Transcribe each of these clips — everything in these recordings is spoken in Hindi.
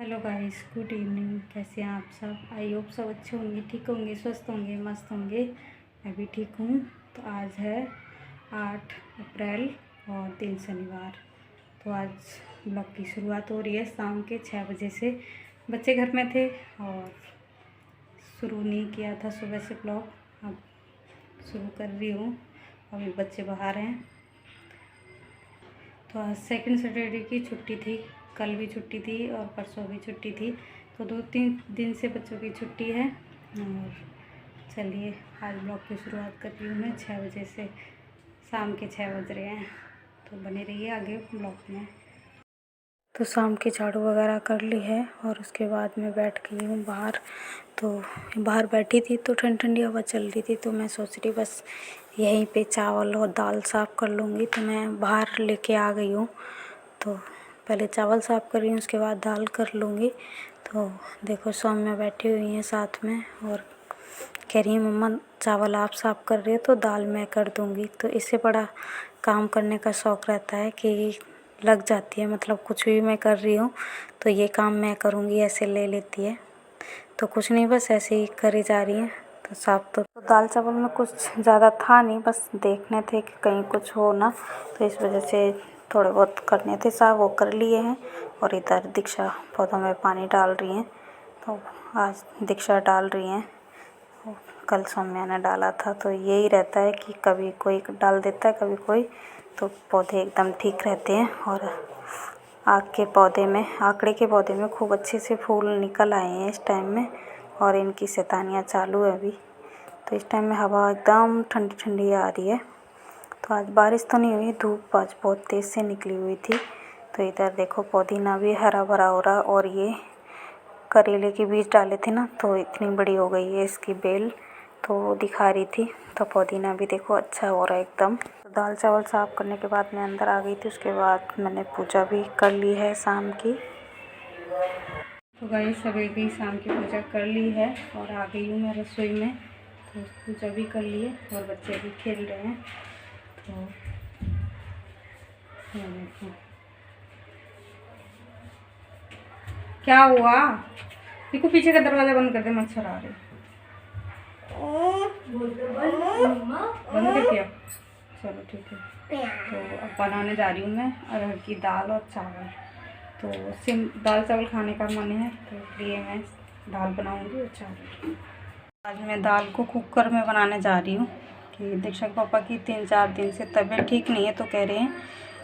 Hello guys, good evening. कैसे हैं आप सब? आई होप सब अच्छे होंगे, ठीक होंगे, स्वस्थ होंगे, मस्त होंगे। मैं भी ठीक हूँ। तो आज है 8 अप्रैल और दिन शनिवार। तो आज ब्लॉग की शुरुआत हो रही है शाम के 6 बजे से। बच्चे घर में थे और शुरू नहीं किया था सुबह से ब्लॉग, अब शुरू कर रही हूँ। अभी बच्चे बाहर हैं। तो आज सेकंड सैटरडे की छुट्टी थी, कल भी छुट्टी थी और परसों भी छुट्टी थी। तो 2-3 दिन से बच्चों की छुट्टी है। और चलिए आज ब्लॉग की शुरुआत कर रही हूँ मैं 6 बजे से। शाम के 6 बज रहे हैं, तो बने रहिए आगे ब्लॉग में। तो शाम की झाड़ू वगैरह कर ली है और उसके बाद मैं बैठ गई हूँ बाहर। तो बाहर बैठी थी तो ठंडी ठंडी हवा चल रही थी, तो मैं सोच रही बस यहीं पे चावल और दाल साफ़ कर लूँगी। तो मैं बाहर लेके आ गई हूँ। तो पहले चावल साफ़ कर रही हूँ, उसके बाद दाल कर लूँगी। तो देखो सौम्या बैठी हुई हैं साथ में और कह रही है मम्मा चावल आप साफ़ कर रही हो तो दाल मैं कर दूँगी। तो इससे बड़ा काम करने का शौक़ रहता है कि लग जाती है, मतलब कुछ भी मैं कर रही हूँ तो ये काम मैं करूँगी ऐसे ले लेती है। तो कुछ नहीं, बस ऐसे ही करी जा रही है। तो साफ तो दाल चावल में कुछ ज़्यादा था नहीं, बस देखने थे कि कहीं कुछ हो ना, तो इस वजह से थोड़े बहुत करने थे साफ, वो कर लिए हैं। और इधर दीक्षा पौधों में पानी डाल रही हैं। तो आज दीक्षा डाल रही हैं, कल सौम्या ने डाला था। तो यही रहता है कि कभी कोई डाल देता है, कभी कोई, तो पौधे एकदम ठीक रहते हैं। और आकड़े के पौधे में खूब अच्छे से फूल निकल आए हैं इस टाइम में, और इनकी शैतानियाँ चालू है अभी। तो इस टाइम में हवा एकदम ठंडी ठंडी आ रही है। तो आज बारिश तो नहीं हुई, धूप आज बहुत तेज़ से निकली हुई थी। तो इधर देखो पुदीना भी हरा भरा हो रहा, और ये करेले के बीज डाले थे ना, तो इतनी बड़ी हो गई है इसकी बेल, तो वो दिखा रही थी। तो पुदीना भी देखो अच्छा हो रहा है एकदम। तो दाल चावल साफ़ करने के बाद मैं अंदर आ गई थी। उसके बाद मैंने पूजा भी कर ली है शाम की। तो गाइस सभी की शाम की पूजा कर ली है और आ गई हूँ मैं रसोई में। तो पूजा भी कर ली है और बच्चे भी खेल रहे हैं। तो देखो क्या हुआ, देखो पीछे का दरवाज़ा बंद कर दे, मच्छर आ रहे। बंद कर दिया, चलो ठीक है। तो अब बनाने जा रही हूँ मैं अरहर की दाल और चावल। तो दाल चावल खाने का मन है, तो इसलिए मैं दाल बनाऊँगी और चावल। आज मैं दाल को कुकर में बनाने जा रही हूँ कि दीक्षा के पापा की 3-4 दिन से तबीयत ठीक नहीं है, तो कह रहे हैं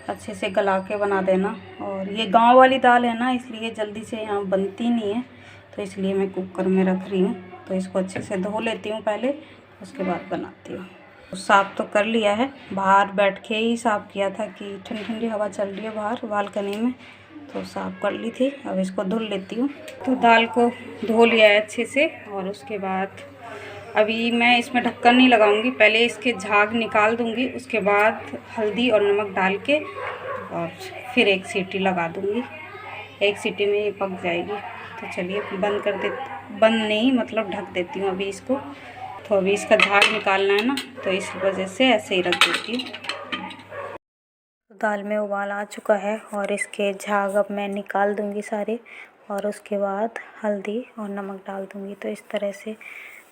अच्छे से गला के बना देना। और ये गांव वाली दाल है ना, इसलिए जल्दी से यहाँ बनती नहीं है, तो इसलिए मैं कुकर में रख रही हूँ। तो इसको अच्छे से धो लेती हूँ पहले, उसके बाद बनाती हूँ। तो साफ़ तो कर लिया है, बाहर बैठ के ही साफ़ किया था कि ठंडी ठंडी हवा चल रही है बाहर बालकनी में, तो साफ़ कर ली थी। अब इसको धुल लेती हूँ। तो दाल को धो लिया है अच्छे से, और उसके बाद अभी मैं इसमें ढक्कन नहीं लगाऊंगी, पहले इसके झाग निकाल दूंगी, उसके बाद हल्दी और नमक डाल के और फिर एक सीटी लगा दूंगी। एक सीटी में ये पक जाएगी। तो चलिए बंद नहीं, मतलब ढक देती हूँ अभी इसको। तो अभी इसका झाग निकालना है ना, तो इस वजह से ऐसे ही रख देती हूँ। दाल में उबाल आ चुका है और इसके झाग अब मैं निकाल दूंगी सारे, और उसके बाद हल्दी और नमक डाल दूंगी। तो इस तरह से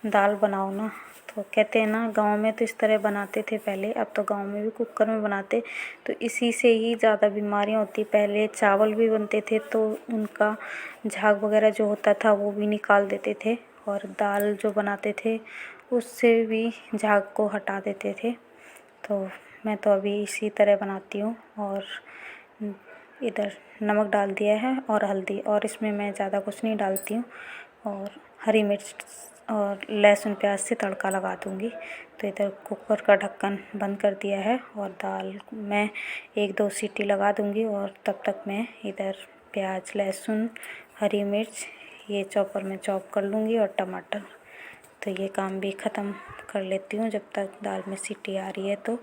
दाल बनाओ ना। तो कहते हैं ना गांव में तो इस तरह बनाते थे पहले, अब तो गांव में भी कुकर में बनाते, तो इसी से ही ज़्यादा बीमारियां होती। पहले चावल भी बनते थे तो उनका झाग वगैरह जो होता था वो भी निकाल देते थे, और दाल जो बनाते थे उससे भी झाग को हटा देते थे। तो मैं तो अभी इसी तरह बनाती हूँ। और इधर नमक डाल दिया है और हल्दी, और इसमें मैं ज़्यादा कुछ नहीं डालती हूँ, और हरी मिर्च और लहसुन प्याज से तड़का लगा दूँगी। तो इधर कुकर का ढक्कन बंद कर दिया है और दाल मैं 1-2 सीटी लगा दूँगी, और तब तक मैं इधर प्याज, लहसुन, हरी मिर्च ये चॉपर में चॉप कर लूँगी, और टमाटर। तो ये काम भी ख़त्म कर लेती हूँ जब तक दाल में सीटी आ रही है। तो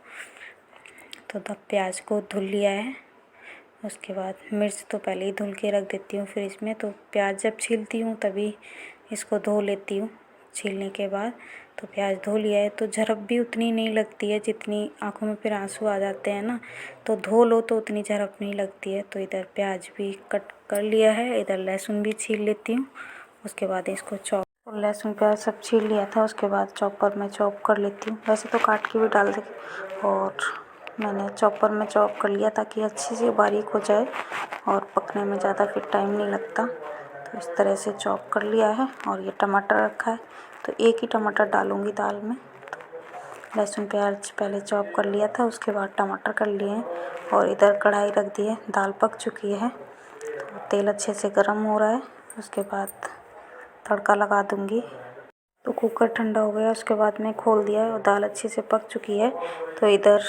तब प्याज को धुल लिया है, उसके बाद मिर्च तो पहले ही धुल के रख देती हूँ फ्रिज में। तो प्याज जब छीलती हूँ तभी इसको धो लेती हूँ। छीलने के बाद तो प्याज धो लिया है, तो झरप भी उतनी नहीं लगती है जितनी आँखों में फिर आंसू आ जाते हैं ना, तो धो लो तो उतनी झरप नहीं लगती है। तो इधर प्याज भी कट कर लिया है। इधर लहसुन भी छील लेती हूँ, उसके बाद इसको चॉप, लहसुन प्याज सब छील लिया था, उसके बाद चॉपर में चॉप कर लेती हूँ। वैसे तो काट के भी डाल देगी, और मैंने चॉपर में चॉप कर लिया ताकि अच्छी सी बारीक हो जाए और पकने में ज़्यादा फिर टाइम नहीं लगता। तो इस तरह से चॉप कर लिया है। और ये टमाटर रखा है, तो एक ही टमाटर डालूँगी दाल में। तो लहसुन प्याज पहले चॉप कर लिया था, उसके बाद टमाटर कर लिए हैं। और इधर कढ़ाई रख दी है, दाल पक चुकी है, तो तेल अच्छे से गर्म हो रहा है। उसके बाद तड़का लगा दूँगी। तो कुकर ठंडा हो गया, उसके बाद मैं खोल दिया है और दाल अच्छे से पक चुकी है। तो इधर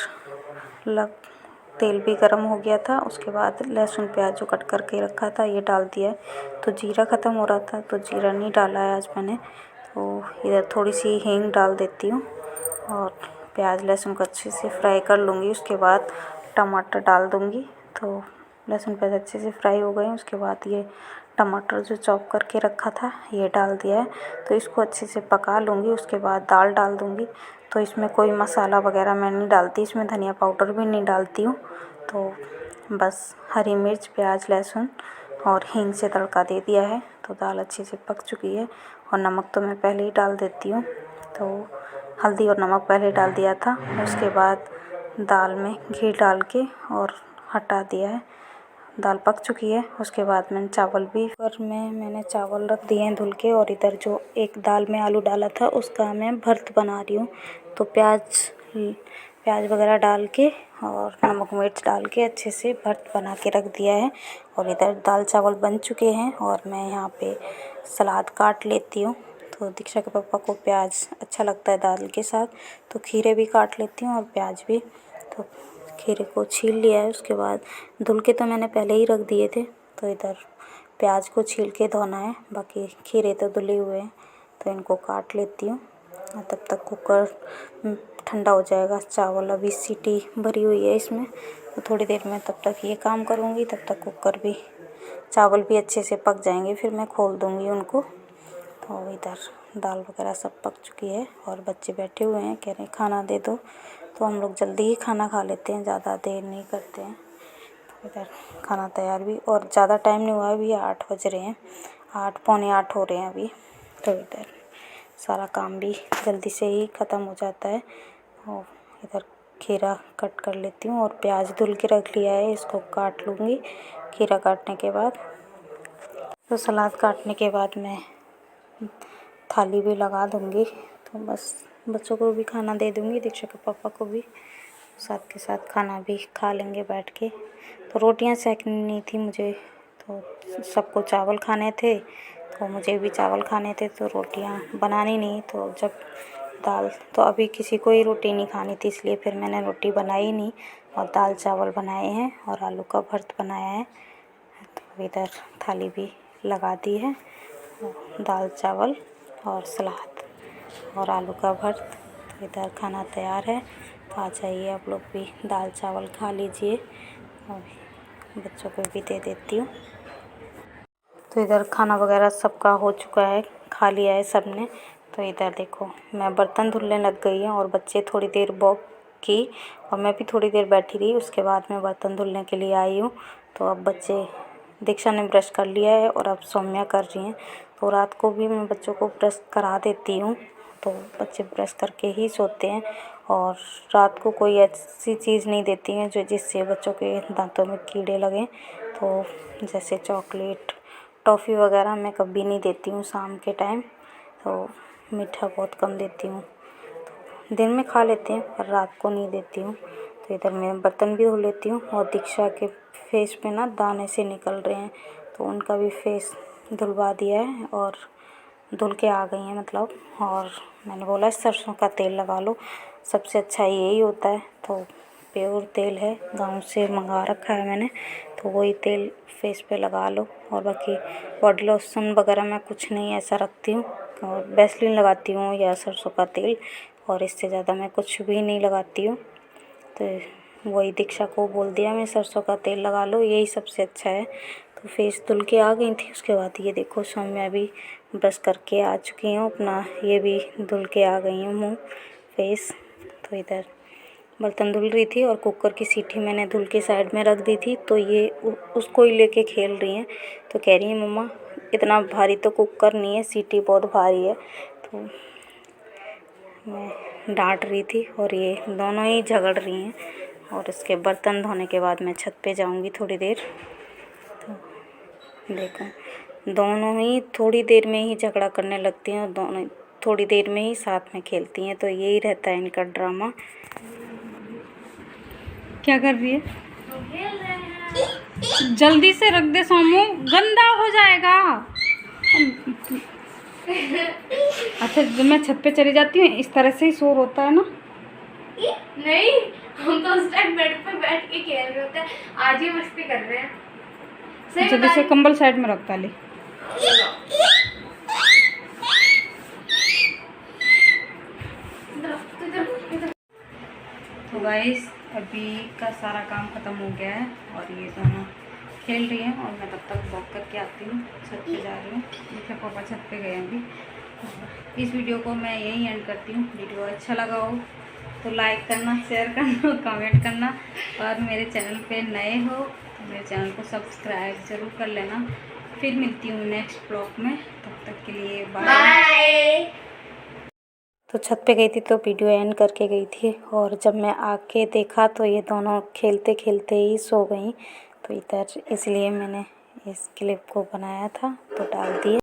तेल भी गर्म हो गया था, उसके बाद लहसुन प्याज जो कट करके रखा था ये डाल दिया है। तो जीरा ख़त्म हो रहा था, तो जीरा नहीं डाला है आज मैंने। तो इधर थोड़ी सी हींग डाल देती हूँ और प्याज लहसुन को अच्छे से फ्राई कर लूँगी। उसके बाद टमाटर डाल दूँगी। तो लहसुन प्याज अच्छे से फ्राई हो गए, उसके बाद ये टमाटर जो चॉप करके रखा था ये डाल दिया है। तो इसको अच्छे से पका लूँगी, उसके बाद दाल डाल दूँगी। तो इसमें कोई मसाला वगैरह मैं नहीं डालती, इसमें धनिया पाउडर भी नहीं डालती हूँ। तो बस हरी मिर्च, प्याज, लहसुन और हींग से तड़का दे दिया है। तो दाल अच्छे से पक चुकी है, और नमक तो मैं पहले ही डाल देती हूँ। तो हल्दी और नमक पहले डाल दिया था, उसके बाद दाल में घी डाल के और हटा दिया है। दाल पक चुकी है, उसके बाद मैंने चावल भी, पर मैंने चावल रख दिए हैं धुल के। और इधर जो एक दाल में आलू डाला था उसका मैं भर्त बना रही हूँ। तो प्याज वगैरह डाल के और नमक मिर्च डाल के अच्छे से भर्त बना के रख दिया है। और इधर दाल चावल बन चुके हैं, और मैं यहाँ पे सलाद काट लेती हूँ। तो दीक्षा के पापा को प्याज अच्छा लगता है दाल के साथ, तो खीरे भी काट लेती हूँ और प्याज भी। तो खीरे को छील लिया है, उसके बाद धुल के तो मैंने पहले ही रख दिए थे। तो इधर प्याज को छील के धोना है, बाकी खीरे तो धुले हुए हैं। तो इनको काट लेती हूँ, और तब तक कुकर ठंडा हो जाएगा। चावल अभी सीटी भरी हुई है इसमें, तो थोड़ी देर में तब तक ये काम करूँगी, तब तक कुकर भी, चावल भी अच्छे से पक जाएंगे, फिर मैं खोल दूँगी उनको। तो इधर दाल वगैरह सब पक चुकी है, और बच्चे बैठे हुए हैं, कह रहे हैं खाना दे दो। तो हम लोग जल्दी ही खाना खा लेते हैं, ज़्यादा देर नहीं करते हैं। तो इधर खाना तैयार भी, और ज़्यादा टाइम नहीं हुआ है, अभी 8 बज रहे हैं, 8 पौने 8 हो रहे हैं अभी। तो इधर सारा काम भी जल्दी से ही ख़त्म हो जाता है। और इधर खीरा कट कर लेती हूँ, और प्याज धुल के रख लिया है, इसको काट लूँगी खीरा काटने के बाद। तो सलाद काटने के बाद मैं थाली भी लगा दूँगी। तो बस बच्चों को भी खाना दे दूँगी, दीक्षा के पापा को भी, साथ के साथ खाना भी खा लेंगे बैठ के। तो रोटियां सेकनी थी मुझे, तो सबको चावल खाने थे, तो मुझे भी चावल खाने थे, तो रोटियां बनानी नहीं। तो जब दाल, तो अभी किसी को ही रोटी नहीं खानी थी, इसलिए फिर मैंने रोटी बनाई नहीं, और दाल चावल बनाए हैं और आलू का भर्त बनाया है। तो इधर थाली भी लगा दी है, दाल चावल और सलाद और आलू का भर्त। तो इधर खाना तैयार है, तो आ जाइए आप लोग भी दाल चावल खा लीजिए, और बच्चों को भी दे देती हूँ। तो इधर खाना वगैरह सबका हो चुका है, खा लिया है सबने। तो इधर देखो मैं बर्तन धुलने लग गई हूँ, और बच्चे थोड़ी देर वॉक की, और मैं भी थोड़ी देर बैठी रही, उसके बाद मैं बर्तन धुलने के लिए आई हूँ। तो अब बच्चे, दीक्षा ने ब्रश कर लिया है और अब सौम्या कर रही हैं। तो रात को भी मैं बच्चों को ब्रश करा देती हूँ, तो बच्चे ब्रश करके ही सोते हैं। और रात को कोई ऐसी चीज़ नहीं देती हैं जो जिससे बच्चों के दांतों में कीड़े लगें। तो जैसे चॉकलेट, टॉफ़ी वगैरह मैं कभी नहीं देती हूँ शाम के टाइम। तो मीठा बहुत कम देती हूँ, तो दिन में खा लेते हैं पर रात को नहीं देती हूँ। तो इधर मैं बर्तन भी धो लेती हूँ, और दीक्षा के फेस पे ना दाने से निकल रहे हैं, तो उनका भी फेस धुलवा दिया है, और धुल के आ गई हैं मतलब। और मैंने बोला सरसों का तेल लगा लो, सबसे अच्छा यही होता है। तो प्योर तेल है, गांव से मंगा रखा है मैंने, तो वही तेल फेस पे लगा लो। और बाकी बॉडी लोशन वगैरह मैं कुछ नहीं ऐसा रखती हूँ, और वैसलीन लगाती हूँ या सरसों का तेल, और इससे ज़्यादा मैं कुछ भी नहीं लगाती हूँ। तो वही दीक्षा को बोल दिया मैं, सरसों का तेल लगा लो, यही सबसे अच्छा है। तो फेस धुल के आ गई थी, उसके बाद ये देखो सौम्या भी ब्रश करके आ चुकी हूँ अपना, ये भी धुल के आ गई हूँ मुँह फेस। तो इधर बर्तन धुल रही थी और कुकर की सीटी मैंने धुल के साइड में रख दी थी, तो ये उसको ही लेके खेल रही हैं। तो कह रही है मम्मा इतना भारी तो कुकर नहीं है, सीटी बहुत भारी है। तो मैं डांट रही थी और ये दोनों ही झगड़ रही हैं। और इसके बर्तन धोने के बाद मैं छत पे जाऊंगी थोड़ी देर। तो देखो दोनों ही थोड़ी देर में ही झगड़ा करने लगती हैं और दोनों थोड़ी देर में ही साथ में खेलती हैं। तो यही रहता है इनका ड्रामा। क्या कर रही है? खेल रहे हैं। जल्दी से रख दे सोमू, गंदा हो जाएगा। अच्छा जब मैं छत पे चली जाती हूँ इस तरह से ही शोर होता है ना? नहीं, हम तो उस टाइम बेड पे बैठ के खेल रहे होते हैं, आज ही मस्ती कर रहे हैं। जल्दी से कंबल साइड में रख डाली। तो गाइस अभी का सारा काम ख़त्म हो गया है और ये दोनों खेल रही हैं और मैं तब तक वॉक करके आती हूँ। छत पे जा रही हूँ, देखिए पापा छत पे गए अभी। इस वीडियो को मैं यहीं एंड करती हूँ। वीडियो अच्छा लगा हो तो लाइक करना, शेयर करना, कमेंट करना और मेरे चैनल पे नए हो तो मेरे चैनल को सब्सक्राइब ज़रूर कर लेना। फिर मिलती हूँ नेक्स्ट ब्लॉग में, तब तक के लिए बाय। तो छत पे गई थी तो वीडियो एंड करके गई थी और जब मैं आके देखा तो ये दोनों खेलते खेलते ही सो गई। तो इधर इसलिए मैंने इस क्लिप को बनाया था तो डाल दिए।